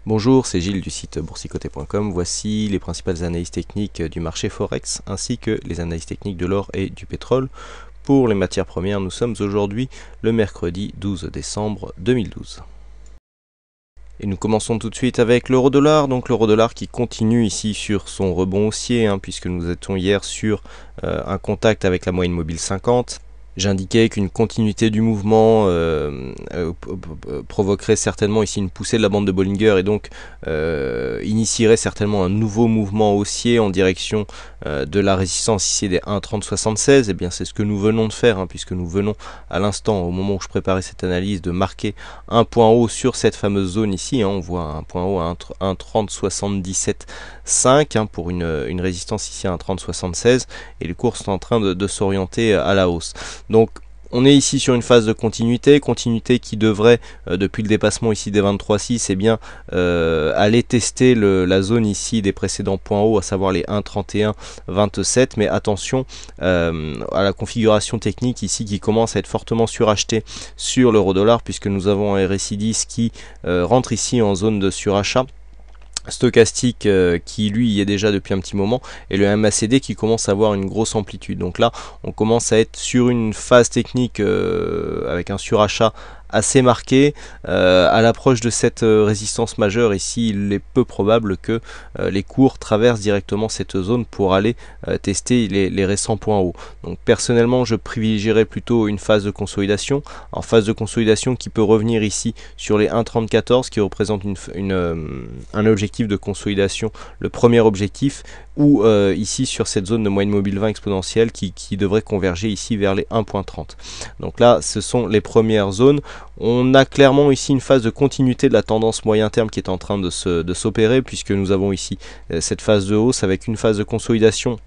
Bonjour, c'est Gilles du site boursicoté.com. Voici les principales analyses techniques du marché Forex ainsi que les analyses techniques de l'or et du pétrole. Pour les matières premières, nous sommes aujourd'hui le mercredi 12 décembre 2012. Et nous commençons tout de suite avec l'euro-dollar. Donc l'euro-dollar qui continue ici sur son rebond haussier, puisque nous étions hier sur un contact avec la moyenne mobile 50. J'indiquais qu'une continuité du mouvement provoquerait certainement ici une poussée de la bande de Bollinger et donc initierait certainement un nouveau mouvement haussier en direction de la résistance ici des 1,3076. Et bien c'est ce que nous venons de faire, puisque nous venons à l'instant, au moment où je préparais cette analyse, de marquer un point haut sur cette fameuse zone ici. On voit un point haut à 1,3077,5 pour une résistance ici à 1,3076 et les cours sont en train de s'orienter à la hausse. Donc on est ici sur une phase de continuité qui devrait, depuis le dépassement ici des 23,6, aller tester la zone ici des précédents points hauts, à savoir les 1,3127. Mais attention à la configuration technique ici qui commence à être fortement surachetée sur l'euro-dollar, puisque nous avons un RSI10 qui rentre ici en zone de surachat stochastique qui lui y est déjà depuis un petit moment, et le MACD qui commence à avoir une grosse amplitude. Donc là on commence à être sur une phase technique avec un surachat assez marqué. À l'approche de cette résistance majeure ici, il est peu probable que les cours traversent directement cette zone pour aller tester les récents points hauts. Donc personnellement je privilégierais plutôt une phase de consolidation, en phase de consolidation qui peut revenir ici sur les 1,3014 qui représente un objectif de consolidation, le premier objectif, ou ici sur cette zone de moyenne mobile 20 exponentielle qui devrait converger ici vers les 1,30. Donc là ce sont les premières zones. On a clairement ici une phase de continuité de la tendance moyen terme qui est en train de s'opérer, puisque nous avons ici cette phase de hausse avec une phase de consolidation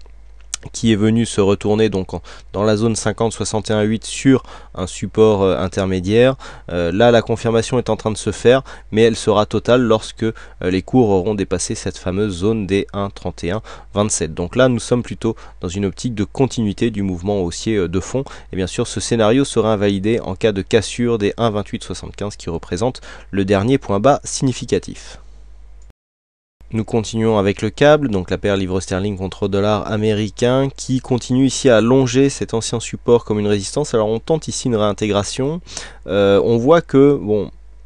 qui est venu se retourner donc dans la zone 50-61,8 sur un support intermédiaire. Là la confirmation est en train de se faire, mais elle sera totale lorsque les cours auront dépassé cette fameuse zone des 1,3127. Donc là nous sommes plutôt dans une optique de continuité du mouvement haussier de fond, et bien sûr ce scénario sera invalidé en cas de cassure des 1,2875 qui représente le dernier point bas significatif. Nous continuons avec le câble, donc la paire livre sterling contre dollar américain qui continue ici à longer cet ancien support comme une résistance. Alors on tente ici une réintégration, on voit que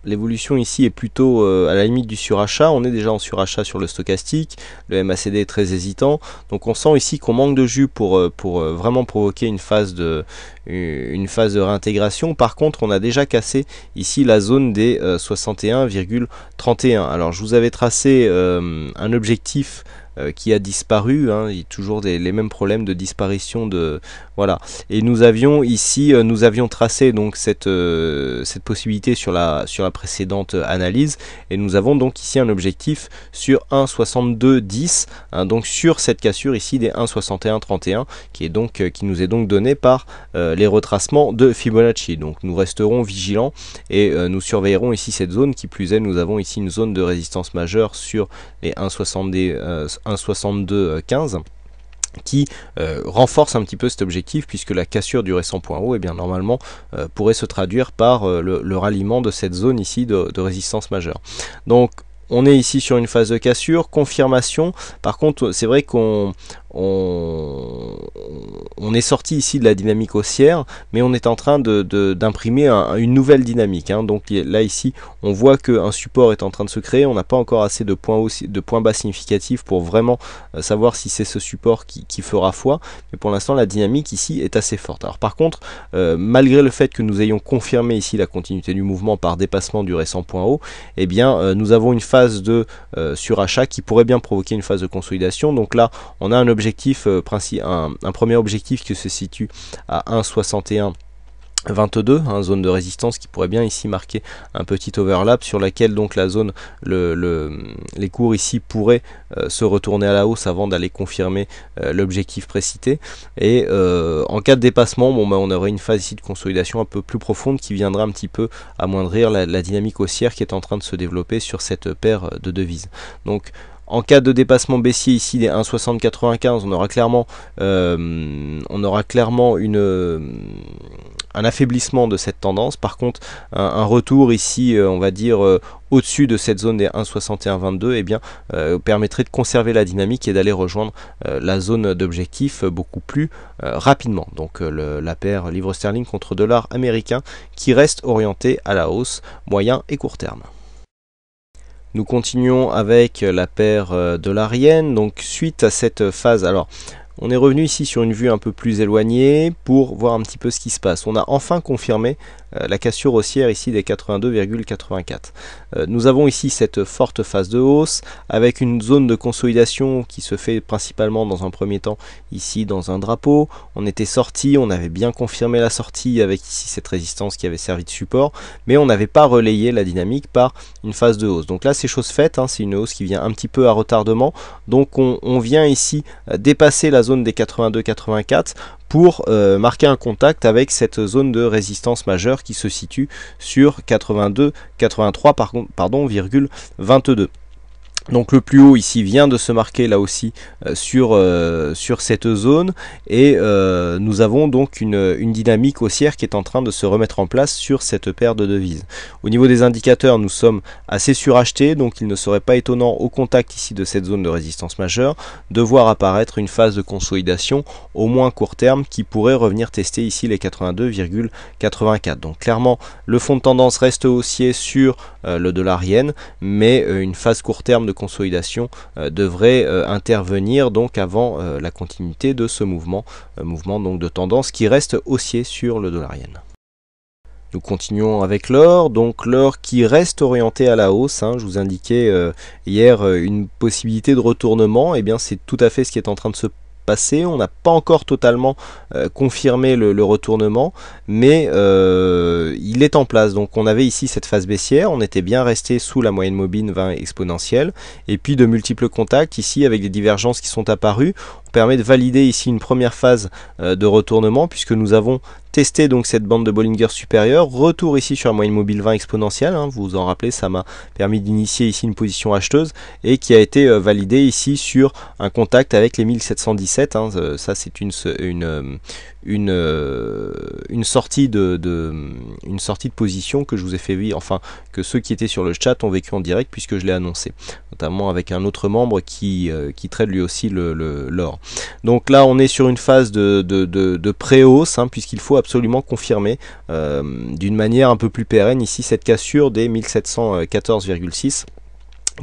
l'évolution ici est plutôt à la limite du surachat. On est déjà en surachat sur le stochastique, le MACD est très hésitant, donc on sent ici qu'on manque de jus pour vraiment provoquer une phase de réintégration. Par contre on a déjà cassé ici la zone des 61,31. Alors je vous avais tracé un objectif qui a disparu, il y a toujours les mêmes problèmes de disparition voilà, et nous avions ici tracé donc cette possibilité sur la précédente analyse, et nous avons donc ici un objectif sur 1,6210, donc sur cette cassure ici des 1,6131 qui nous est donc donné par les retracements de Fibonacci. Donc nous resterons vigilants et nous surveillerons ici cette zone. Qui plus est, nous avons ici une zone de résistance majeure sur les 1,6215 qui renforce un petit peu cet objectif, puisque la cassure du récent point haut normalement pourrait se traduire par le ralliement de cette zone ici de résistance majeure. Donc on est ici sur une phase de cassure, confirmation. Par contre c'est vrai qu'on est sorti ici de la dynamique haussière, mais on est en train d'imprimer une nouvelle dynamique. Donc là ici on voit qu'un support est en train de se créer. On n'a pas encore assez de points bas significatifs pour vraiment savoir si c'est ce support qui fera foi, mais pour l'instant la dynamique ici est assez forte. Alors par contre malgré le fait que nous ayons confirmé ici la continuité du mouvement par dépassement du récent point haut, nous avons une phase de surachat qui pourrait bien provoquer une phase de consolidation. Donc là on a un objectif un premier objectif qui se situe à 1,6122, zone de résistance qui pourrait bien ici marquer un petit overlap sur laquelle donc la zone, les cours ici pourraient se retourner à la hausse avant d'aller confirmer l'objectif précité. Et en cas de dépassement, on aurait une phase ici de consolidation un peu plus profonde qui viendra un petit peu amoindrir la dynamique haussière qui est en train de se développer sur cette paire de devises. Donc en cas de dépassement baissier ici des 1,6095, on aura clairement un affaiblissement de cette tendance. Par contre, un retour ici, on va dire, au-dessus de cette zone des 1,6122, eh bien, permettrait de conserver la dynamique et d'aller rejoindre la zone d'objectif beaucoup plus rapidement. Donc la paire livre sterling contre dollar américain qui reste orientée à la hausse moyen et court terme. Nous continuons avec la paire dollar-yen. Donc suite à cette phase, alors on est revenu ici sur une vue un peu plus éloignée pour voir un petit peu ce qui se passe. On a enfin confirmé la cassure haussière ici des 82,84. Nous avons ici cette forte phase de hausse avec une zone de consolidation qui se fait principalement dans un premier temps ici dans un drapeau. On était sorti, on avait bien confirmé la sortie avec ici cette résistance qui avait servi de support, mais on n'avait pas relayé la dynamique par une phase de hausse. Donc là c'est chose faite, hein, c'est une hausse qui vient un petit peu à retardement. Donc on vient ici dépasser la zone des 82,84 pour marquer un contact avec cette zone de résistance majeure qui se situe sur 82,83,22. Donc le plus haut ici vient de se marquer là aussi sur cette zone et nous avons donc une dynamique haussière qui est en train de se remettre en place sur cette paire de devises. Au niveau des indicateurs, nous sommes assez surachetés, donc il ne serait pas étonnant au contact ici de cette zone de résistance majeure de voir apparaître une phase de consolidation au moins court terme qui pourrait revenir tester ici les 82,84. Donc clairement le fond de tendance reste haussier sur le dollar yen, mais une phase court terme de consolidation devrait intervenir donc avant la continuité de ce mouvement donc de tendance qui reste haussier sur le dollar yen. Nous continuons avec l'or, donc l'or qui reste orienté à la hausse, hein. Je vous indiquais hier une possibilité de retournement, et bien c'est tout à fait ce qui est en train de se passer. On n'a pas encore totalement confirmé le retournement, mais il est en place. Donc on avait ici cette phase baissière, on était bien resté sous la moyenne mobile 20 exponentielle, et puis de multiples contacts ici avec des divergences qui sont apparues. On permet de valider ici une première phase de retournement puisque nous avons testé donc cette bande de Bollinger supérieure, retour ici sur la moyenne mobile 20 exponentielle, hein, vous vous en rappelez, ça m'a permis d'initier ici une position acheteuse et qui a été validée ici sur un contact avec les 1717, hein, ça c'est une sortie de position que je vous ai fait vivre, enfin que ceux qui étaient sur le chat ont vécu en direct puisque je l'ai annoncé, notamment avec un autre membre qui trade lui aussi l'or. Donc là on est sur une phase de pré-hausse, hein, puisqu'il faut absolument confirmer d'une manière un peu plus pérenne ici cette cassure des 1714,6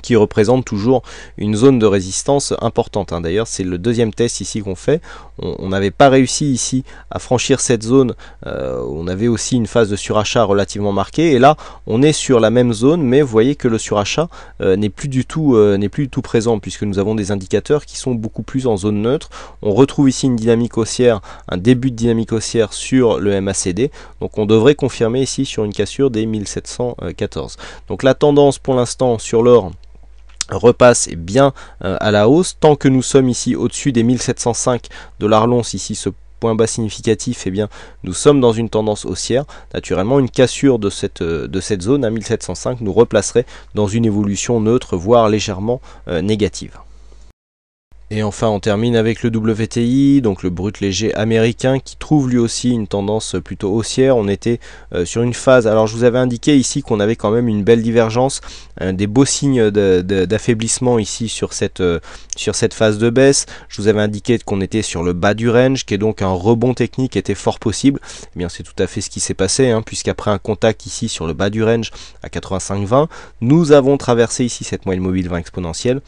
qui représente toujours une zone de résistance importante, hein. D'ailleurs c'est le deuxième test ici qu'on fait, on n'avait pas réussi ici à franchir cette zone, on avait aussi une phase de surachat relativement marquée, et là on est sur la même zone, mais vous voyez que le surachat n'est plus du tout présent, puisque nous avons des indicateurs qui sont beaucoup plus en zone neutre. On retrouve ici une dynamique haussière, un début de dynamique haussière sur le MACD, donc on devrait confirmer ici sur une cassure des 1714. Donc la tendance pour l'instant sur l'or repasse bien à la hausse, tant que nous sommes ici au-dessus des 1705 $ l'once, ici ce point bas significatif, eh bien nous sommes dans une tendance haussière. Naturellement une cassure de cette zone à 1705 nous replacerait dans une évolution neutre, voire légèrement négative. Et enfin on termine avec le WTI, donc le brut léger américain, qui trouve lui aussi une tendance plutôt haussière. On était sur une phase, alors je vous avais indiqué ici qu'on avait quand même une belle divergence, des beaux signes d'affaiblissement ici sur cette phase de baisse. Je vous avais indiqué qu'on était sur le bas du range, qui est donc un rebond technique était fort possible. Eh bien c'est tout à fait ce qui s'est passé, hein, puisqu'après un contact ici sur le bas du range à 85,20, nous avons traversé ici cette moyenne mobile 20 exponentielle,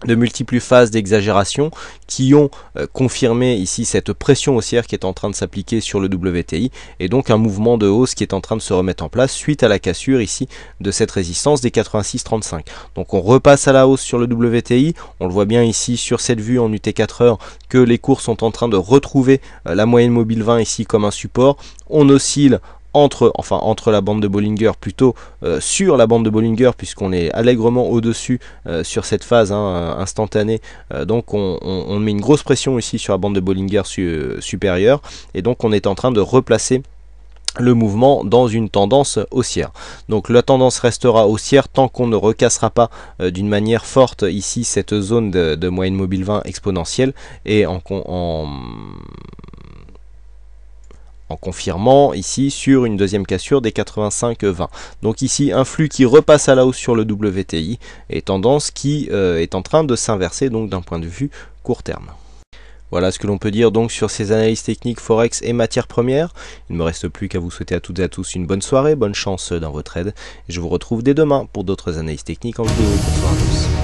de multiples phases d'exagération qui ont confirmé ici cette pression haussière qui est en train de s'appliquer sur le WTI, et donc un mouvement de hausse qui est en train de se remettre en place suite à la cassure ici de cette résistance des 86,35. Donc on repasse à la hausse sur le WTI, on le voit bien ici sur cette vue en UT4 heures que les cours sont en train de retrouver la moyenne mobile 20 ici comme un support. On oscille entre la bande de Bollinger, plutôt sur la bande de Bollinger, puisqu'on est allègrement au-dessus sur cette phase, hein, instantanée, donc on met une grosse pression ici sur la bande de Bollinger supérieure, et donc on est en train de replacer le mouvement dans une tendance haussière. Donc la tendance restera haussière tant qu'on ne recassera pas d'une manière forte ici cette zone de moyenne mobile 20 exponentielle, et en confirmant ici sur une deuxième cassure des 85-20. Donc ici un flux qui repasse à la hausse sur le WTI et tendance qui est en train de s'inverser donc d'un point de vue court terme. Voilà ce que l'on peut dire donc sur ces analyses techniques Forex et matières premières. Il ne me reste plus qu'à vous souhaiter à toutes et à tous une bonne soirée, bonne chance dans vos trades et je vous retrouve dès demain pour d'autres analyses techniques en vidéo. Bonsoir à tous.